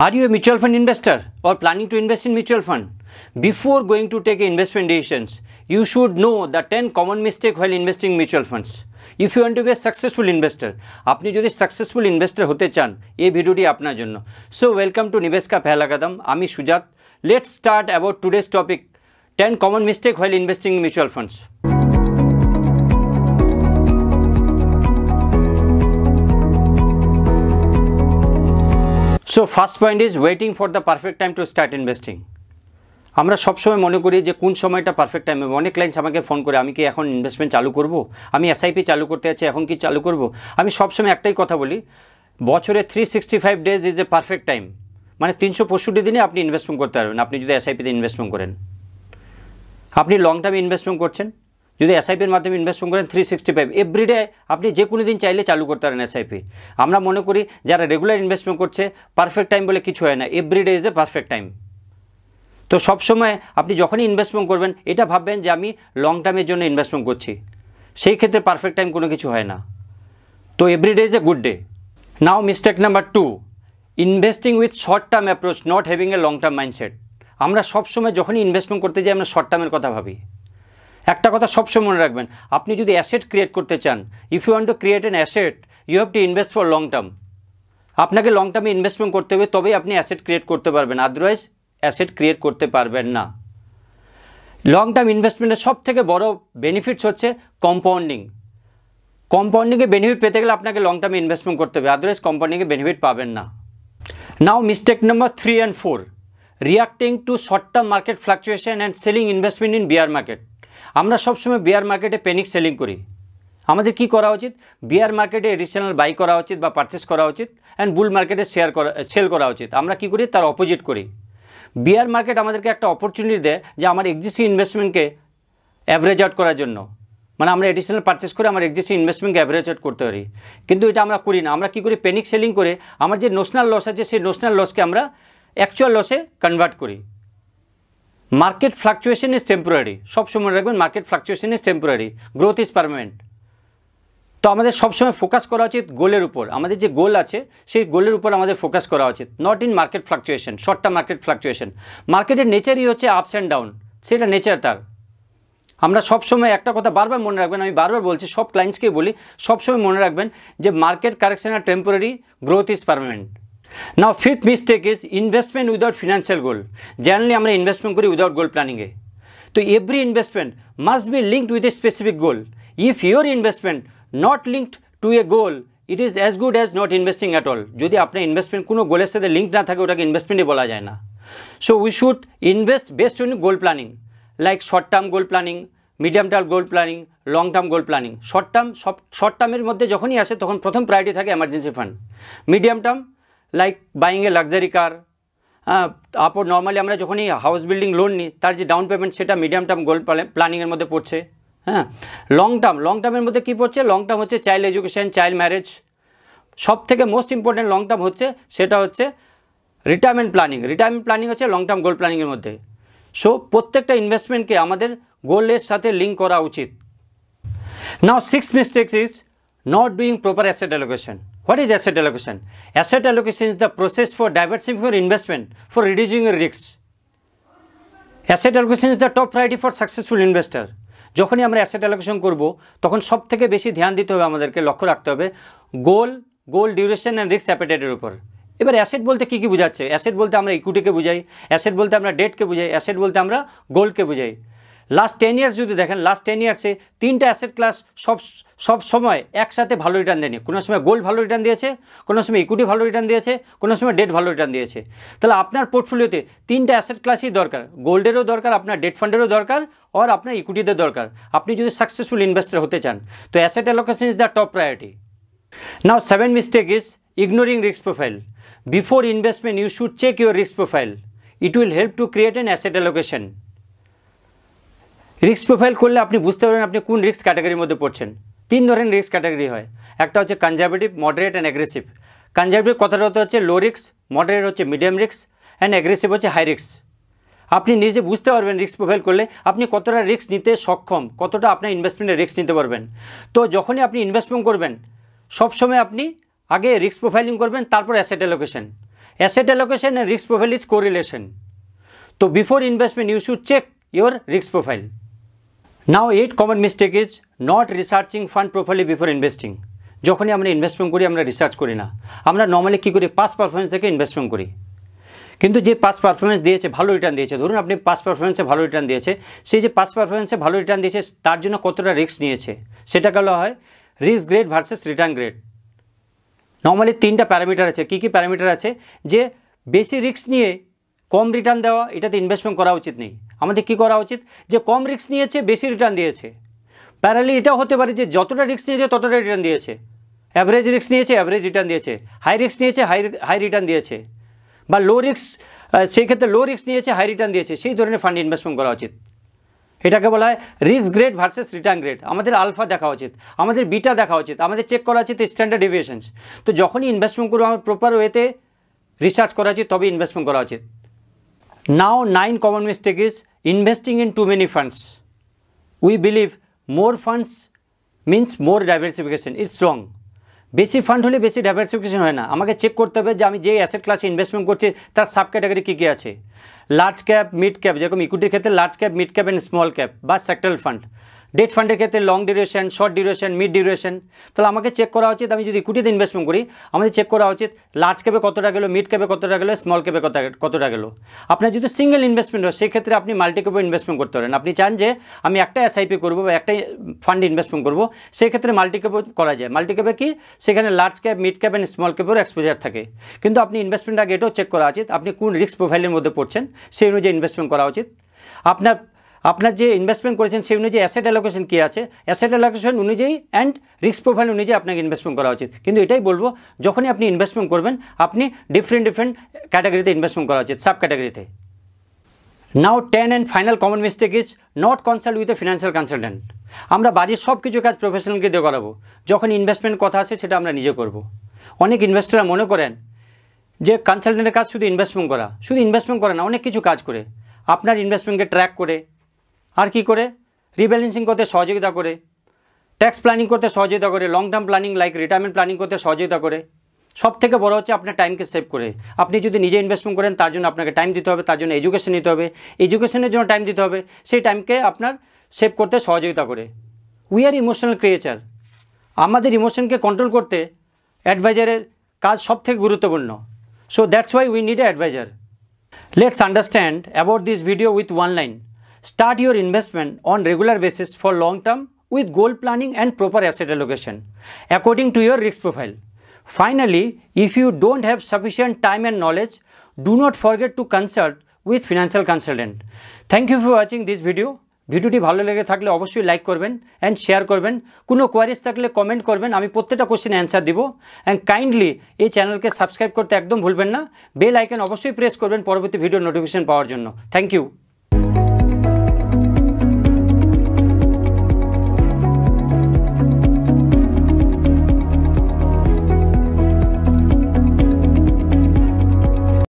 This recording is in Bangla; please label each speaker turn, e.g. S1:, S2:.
S1: Are you a mutual fund investor or planning to invest in mutual fund? Before going to take investment decisions, you should know the 10 common mistakes while investing in mutual funds. If you want to be a successful investor, আপনি যদি successful investor হতে চান, এই ভিডিওটি আপনার জন্য। So welcome to Nivesh ka Pehla Kadam. আমি সুজাত। Let's start about today's topic, 10 common mistakes while investing in mutual funds. So first point is waiting for the perfect time to start investing. আমরা সব সময় মনে করি যে কোন সময়টা পারফেক্ট টাইম হবে। অনেক ক্লায়েন্টস আমাকে ফোন করে, আমি কি এখন ইনভেস্টমেন্ট চালু করব, আমি এসআইপি চালু করতে যাচ্ছি, এখন কি চালু করব। আমি সবসময় একটাই কথা বলি, বছরে 365 days is a perfect time. মানে 365 দিনে আপনি ইনভেস্টমেন্ট করতে পারবেন আপনি যদি এসআইপিতে ইনভেস্টমেন্ট করেন। আপনি লং টার্ম ইনভেস্টমেন্ট করছেন, যদি এসআইপির মাধ্যমে ইনভেস্টমেন্ট করেন 365 এভরিডে আপনি যে কোনো দিন চাইলে চালু করতে পারেন এসআইপি। আমরা মনে করি যারা রেগুলার ইনভেস্টমেন্ট করছে পারফেক্ট টাইম বলে কিছু হয় না, everyday is a perfect time. তো সবসময় আপনি যখনই ইনভেস্টমেন্ট করবেন এটা ভাববেন যে আমি লং টার্মের জন্য ইনভেস্টমেন্ট করছি, সেই ক্ষেত্রে পারফেক্ট টাইম কোনো কিছু হয় না। তো everyday is a good day. Now mistake number 2, investing with short term approach, not having a long term mindset. আমরা সবসময় যখনই ইনভেস্টমেন্ট করতে যাই আমরা শর্ট টার্মের কথা ভাবি। একটা কথা সবসময় মনে রাখবেন, আপনি যদি অ্যাসেট ক্রিয়েট করতে চান, if you want to create an asset you have to invest for long term. আপনাকে লং টার্মে ইনভেস্টমেন্ট করতে হবে, তবেই আপনি অ্যাসেট ক্রিয়েট করতে পারবেন, আদারওয়াইজ অ্যাসেট ক্রিয়েট করতে পারবেন না। লং টার্ম ইনভেস্টমেন্টের সব থেকে বড় বেনিফিটস হচ্ছে কম্পাউন্ডিং। কম্পাউন্ডিংয়ে বেনিফিট পেতে গেলে আপনাকে লং টার্মে ইনভেস্টমেন্ট করতে হবে, আদারওয়াইজ কম্পাউন্ডিংয়ে বেনিফিট পাবেন না। Now mistake number 3 and 4, reacting to short term market fluctuation and selling investment in bear market. আমরা সবসময় বিয়ার মার্কেটে প্যানিক সেলিং করি। আমাদের কি করা উচিত? বিয়ার মার্কেটে এডিশনাল বাই করা উচিত বা পারচেস করা উচিত, অ্যান্ড বুল মার্কেটে সেল করা উচিত। আমরা কি করি? তার অপোজিট করি। বিয়ার মার্কেট আমাদেরকে একটা অপরচুনিটি দেয় যে আমার এক্সিস্টিং ইনভেস্টমেন্টকে অ্যাভারেজ আউট করার জন্য, মানে আমরা এডিশনাল পারচেস করে আমার এক্সিস্টিং ইনভেস্টমেন্টকে অ্যাভারেজ আউট করতে পারি। কিন্তু এটা আমরা করি না। আমরা কী করি? প্যানিক সেলিং করে আমার যে নোশনাল লস আছে সেই নোশনাল লসকে আমরা অ্যাকচুয়াল লসে কনভার্ট করি। Market fluctuation is temporary. সবসময় রাখবেন market fluctuation is temporary, growth is permanent. তো আমাদের সবসময় ফোকাস করা উচিত গোলের উপর। আমাদের যে গোল আছে সেই গোলের উপর আমাদের ফোকাস করা উচিত, not in market fluctuation, short term market fluctuation. মার্কেটের নেচারই হচ্ছে আপস অ্যান্ড ডাউন, সেটা নেচার তার। আমরা সবসময় একটা কথা বারবার মনে রাখবেন, আমি বারবার বলছি, সব ক্লায়েন্টসকেই বলি, সবসময় মনে রাখবেন যে মার্কেট কারেকশন আর temporary, growth is permanent. Now fifth mistake is investment without financial goal. Generally আমরা ইনভেস্টমেন্ট করি উইদাউট গোল প্ল্যানিংয়ে। তো every investment must be linked with a specific goal. If your investment not linked to a goal, it is as good as not investing at all. যদি আপনার ইনভেস্টমেন্ট কোনো গোলের সাথে লিঙ্ক না থাকে ওটাকে ইনভেস্টমেন্টই বলা যায় না। So we should invest best on goal planning, like short term goal planning, medium term goal planning, long term goal planning. Short টার্মের মধ্যে যখনই আসে তখন প্রথম প্রায়োরিটি থাকে emergency fund. Medium term like buying a luxury car. তারপর নর্মালি আমরা যখনই হাউস বিল্ডিং লোন নিই তার যে ডাউন পেমেন্ট সেটা মিডিয়াম টার্ম গোল প্ল্যানিংয়ের মধ্যে পড়ছে। হ্যাঁ, লং টার্মের মধ্যে কী পড়ছে? লং টার্ম হচ্ছে চাইল্ড এডুকেশন, চাইল্ড ম্যারেজ। সব থেকে মোস্ট ইম্পর্টেন্ট লং টার্ম হচ্ছে সেটা হচ্ছে রিটায়ারমেন্ট প্ল্যানিং। রিটায়ারমেন্ট প্ল্যানিং হচ্ছে লং টার্ম গোল প্ল্যানিংয়ের মধ্যে। সো প্রত্যেকটা ইনভেস্টমেন্টকে আমাদের গোলের সাথে লিঙ্ক করা উচিত। Now six mistakes is not doing proper asset allocation. What is asset allocation? Asset allocation is the process for diversifying your investment for reducing your risk. Asset allocation is the top priority for successful investor. যখনই আমরা অ্যাসেট অ্যালোকেশন করব তখন সব থেকে বেশি ধ্যান দিতে হবে, আমাদেরকে লক্ষ্য রাখতে হবে গোল ডিউরেশন অ্যান্ড রিস্ক অ্যাপেটাইটের উপর। এবার অ্যাসেট বলতে কী কী বোঝাচ্ছে? অ্যাসেট বলতে আমরা ইকুইটিকে বুঝাই, অ্যাসেট বলতে আমরা ডেটকে বুঝাই, অ্যাসেট বলতে আমরা গোল্ডকে বুঝাই। লাস্ট 10 ইয়ার্স যদি দেখেন, লাস্ট 10 ইয়ার্সে 3টা অ্যাসেট ক্লাস সব সময় একসাথে ভালো রিটার্ন দেয়নি। কোনো সময় গোল্ড ভালো রিটার্ন দিয়েছে, কোনো সময় ইকুইটি ভালো রিটার্ন দিয়েছে, কোনো সময় ডেট ভালো রিটার্ন দিয়েছে। তাহলে আপনার পোর্টফোলিওতে 3টা অ্যাসেট ক্লাসই দরকার, গোল্ডেরও দরকার, আপনার ডেট ফান্ডেরও দরকার, আর আপনার ইকুইটিদের দরকার, আপনি যদি সাকসেসফুল ইনভেস্টর হতে চান। তো asset allocation is the top priority. Now 7 mistake is ignoring risk profile. Before investment you should check your risk profile. It will help to create an asset allocation. Risk profile করলে আপনি বুঝতে পারবেন আপনি কোন রিস্ক ক্যাটাগরির মধ্যে পড়ছেন। 3 ধরনের রিস্ক ক্যাটাগরি হয়, একটা হচ্ছে conservative, moderate and aggressive. Conservative কথাটা হচ্ছে লো রিস্ক, মডারেট হচ্ছে মিডিয়াম রিস্ক, অ্যান্ড অ্যাগ্রেসিভ হচ্ছে হাই রিস্ক। আপনি নিজে বুঝতে পারবেন রিস্ক প্রোফাইল করলে আপনি কতটা রিস্ক নিতে সক্ষম, কতটা আপনার ইনভেস্টমেন্টে রিস্ক নিতে পারবেন। তো যখনই আপনি ইনভেস্টমেন্ট করবেন সবসময় আপনি আগে রিস্ক প্রোফাইলিং করবেন, তারপর asset allocation. asset allocation and risk profile is correlation. So before investment you should check your risk profile. Now 8 common mistake is not researching fund properly before investing. যখনই আমরা ইনভেস্টমেন্ট করি আমরা রিসার্চ করি না, আমরা নর্মালি কী করি পাস্ট পারফরমেন্স থেকে ইনভেস্টমেন্ট করি। কিন্তু যে পাস্ট পারফরমেন্স দিয়েছে ভালো রিটার্ন দিয়েছে, ধরুন আপনি পাস্ট পারফরমেন্সে ভালো রিটার্ন দিয়েছে, সেই যে পাস্ট পারফরমেন্সে ভালো রিটার্ন দিয়েছে তার জন্য কতটা রিস্ক নিয়েছে সেটাকে বলা হয় risk grade versus return grade. Normally 3টা প্যারামিটার আছে। কী কী প্যারামিটার আছে? যে বেশি রিস্ক নিয়ে কম রিটার্ন দেওয়া, এটাতে ইনভেস্টমেন্ট করা উচিত নেই। আমাদের কী করা উচিত? যে কম রিস্ক নিয়েছে বেশি রিটার্ন দিয়েছে। প্যারালি এটাও হতে পারে যে যতটা রিস্ক নিয়েছে ততটা রিটার্ন দিয়েছে, অ্যাভারেজ রিস্ক নিয়েছে অ্যাভারেজ রিটার্ন দিয়েছে, হাই রিস্ক নিয়েছে হাই রিটার্ন দিয়েছে, বা লো রিস্ক সেই ক্ষেত্রে লো রিস্ক নিয়েছে হাই রিটার্ন দিয়েছে, সেই ধরনের ফান্ডে ইনভেস্টমেন্ট করা উচিত। এটাকে বলা হয় risk grade versus return grade. আমাদের আলফা দেখা উচিত, আমাদের বিটা দেখা উচিত, আমাদের চেক করা উচিত স্ট্যান্ডার্ড ডেভিয়েশনস। তো যখনই ইনভেস্টমেন্ট করবো আমার প্রপার ওয়েতে রিসার্চ করা উচিত, তবে ইনভেস্টমেন্ট করা উচিত। নাও 9 common mistake is investing in too many funds. We believe more funds means more diversification. It's wrong. বেশি ফান্ড হলে বেশি ডাইভার্সিফিকেশন হয় না। আমাকে চেক করতে হবে যে আমি যে অ্যাসেট ক্লাসে ইনভেস্টমেন্ট করছি তার সাব ক্যাটাগরি কী কী আছে। লার্জ ক্যাপ, মিড ক্যাপ, যেরকম ইকুইটির ক্ষেত্রে large cap, mid cap and small cap বা সেক্টরাল ফান্ড। ডেট ফান্ডের ক্ষেত্রে long duration, short duration, mid duration. তাহলে আমাকে চেক করা উচিত, আমি যদি ইকুইটিতে ইনভেস্টমেন্ট করি আমাদের চেক করা উচিত লার্জ ক্যাপে কতটা গেলো, মিড ক্যাপে কতটা গেলো, স্মল ক্যাপে কতটা গেলো। আপনার যদি সিঙ্গেল ইনভেস্টমেন্ট হয় সেক্ষেত্রে আপনি মাল্টি ক্যাপে ইনভেস্টমেন্ট করতে পারেন। আপনি চান যে আমি একটা এসআইপি করবো বা একটা ফান্ডে ইনভেস্টমেন্ট করবো, সেক্ষেত্রে মাল্টি ক্যাপও করা যায়। মাল্টি ক্যাপে কি সেখানে large cap, mid cap and small ক্যাপের এক্সপোজার থাকে। কিন্তু আপনি ইনভেস্টমেন্ট আগে এটাও চেক করা উচিত আপনি কোন রিস্ক প্রোফাইলের মধ্যে পড়ছেন, সেই অনুযায়ী ইনভেস্টমেন্ট করা উচিত। আপনার যে ইনভেস্টমেন্ট করেছেন সেই অনুযায়ী অ্যাসেট অ্যালোকেশন কী আছে, অ্যাসেট অ্যালোকেশন অনুযায়ী অ্যান্ড রিস্ক প্রোফাইল অনুযায়ী আপনাকে ইনভেস্টমেন্ট করা উচিত। কিন্তু এটাই বলবো যখনই আপনি ইনভেস্টমেন্ট করবেন আপনি ডিফারেন্ট ক্যাটাগরিতে ইনভেস্টমেন্ট করা উচিত, সাব ক্যাটাগরিতে। নাও 10 and final common mistake is not consult with a financial consultant. আমরা বাড়ির সব কিছু কাজ প্রফেশনালকে দিয়ে করাবো, যখন ইনভেস্টমেন্ট কথা আসে সেটা আমরা নিজে করব। অনেক ইনভেস্টররা মনে করেন যে কনসালটেন্টের কাজ শুধু ইনভেস্টমেন্ট করা, শুধু ইনভেস্টমেন্ট করে না, অনেক কিছু কাজ করে। আপনার ইনভেস্টমেন্টকে ট্র্যাক করে, আর কি করে, রিব্যালেন্সিং করতে সহযোগিতা করে, ট্যাক্স প্ল্যানিং করতে সহযোগিতা করে, long term planning like retirement planning করতে সহযোগিতা করে। সব থেকে বড় হচ্ছে আপনার টাইমকে সেভ করে। আপনি যদি নিজে ইনভেস্টমেন্ট করেন তার জন্য আপনাকে টাইম দিতে হবে, তার জন্য এডুকেশন নিতে হবে, এডুকেশনের জন্য টাইম দিতে হবে, সেই টাইমকে আপনার সেভ করতে সহযোগিতা করে। We are emotional creature. আমাদের ইমোশনকে কন্ট্রোল করতে অ্যাডভাইজারের কাজ সব থেকে গুরুত্বপূর্ণ। So that's why we need a advisor. Let's understand about this video with one line. Start your investment on regular basis for long term with goal planning and proper asset allocation according to your risk profile. Finally, if you don't have sufficient time and knowledge, do not forget to consult with financial consultant. Thank you for watching this video. ভিডিওটি ভালো লেগে থাকলে অবশ্যই লাইক করবেন অ্যান্ড শেয়ার করবেন। কোনো কোয়ারিজ থাকলে কমেন্ট করবেন, আমি প্রত্যেকটা কোশ্চেনে অ্যান্সার দিব। অ্যান্ড কাইন্ডলি এই চ্যানেলকে সাবস্ক্রাইব করতে একদম ভুলবেন না। বেল আইকন অবশ্যই প্রেস করবেন পরবর্তী ভিডিও নোটিফিকেশন পাওয়ার জন্য। Thank you.